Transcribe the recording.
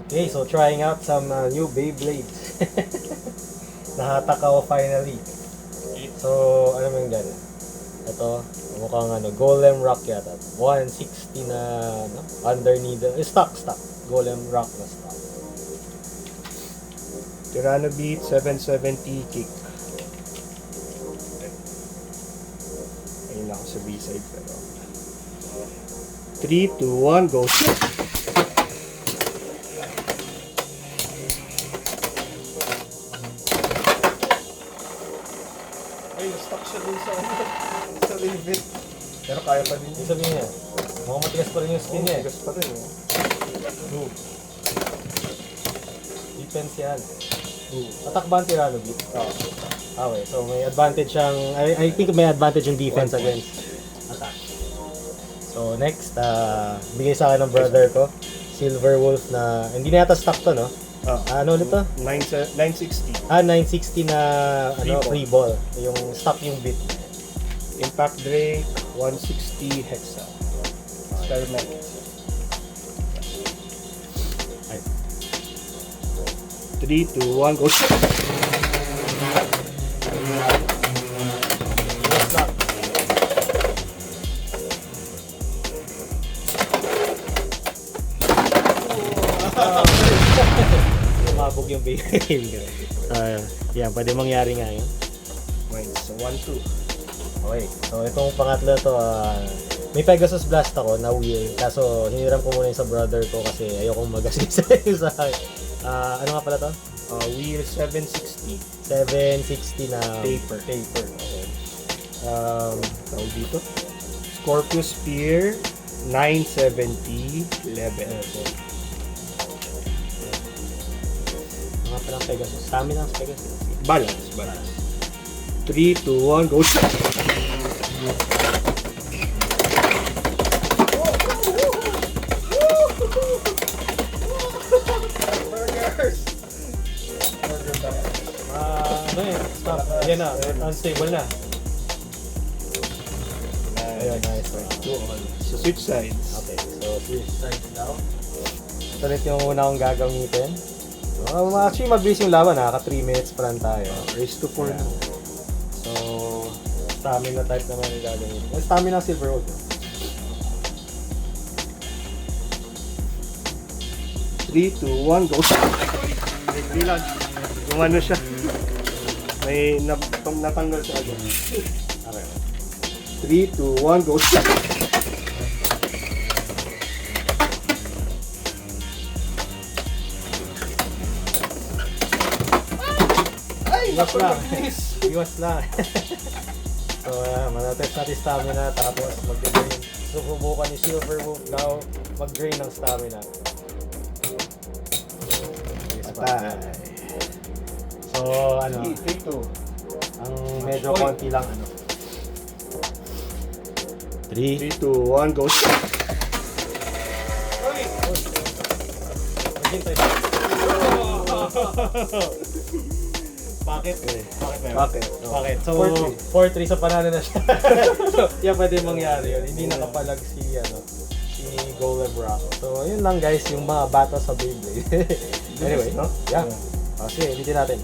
Okay, so trying out some new Beyblades. Nahatak ako finally. So, ano mo yung dyan? Ito, mukhang Golem Rock yata. 160 na under needle. Stock. Golem Rock na stock. Tyranno Beat 770 kick. Ayun lang sa B-side pero 3, 2, 1, go! Ay, stuck siya dun sa rivet. Pero kaya pa din. Yung sabihin niya, mukhang matigas pa rin yung skin niya. Matigas pa rin. Defense yan. Attack ba ang Tyranno Beat? Okay, so may advantage siyang, I think may advantage yung defense against attack. So next, bigay sa akin ng brother ko, Silver Wolf na, hindi na yata stock to, no? Ano ulit to? 960. 960 na free ball. Yung stock yung bit. Impact Drake 160 Hexa. Starman. 3, 2, 1, go! Lumabog yung baby. Yan, pwede mangyari nga yun. So 1, 2. Okay, so itong pangatlo to, may Pegasus Blast ako na wheel, kaso hiniram ko muna yung sa brother ko kasi ayokong magasisa yung sa akin. Ano nga pala to? Wheel 760. 760 na Taper. Okay. Tawag dito. Scorpio Spear 970 level. Mga palang Pegasus. Stamina ng Pegasus. Balance. 3, 2, 1, go! Burgers! Stop. Yan na, unstable na. Ayun, nice. So switch sides. Okay, so switch sides now. Ito ulit yung una kong gagamitin. Actually, mabilis yung laban, naka 3 minutes pa lang tayo. Race to 4 na. So, stamina type naman yung gagamitin. Stamina Silver Wolf. 3, 2, 1, go! Bilang. Gumano siya. May natanggal siya agad. Okay. 3, 2, 1, go! Iwas lang. Iwas lang. So, manatest natin stamina tapos mag-drain. Susubukan ni Silver Wolf daw mag-drain ng stamina. Atay. So, 3, 2. ang medyo konti lang 3. 3, 2, 1, go! Bakit? Bakit? Bakit? So, 4-3. 4-3 sa panalo na siya. So, yan pwede mangyari yun. Hindi nakapalag si Golem Rock. So, yun lang guys, yung mga bata sa Beyblade. Anyway, no? Yeah. Sige, ulitin natin.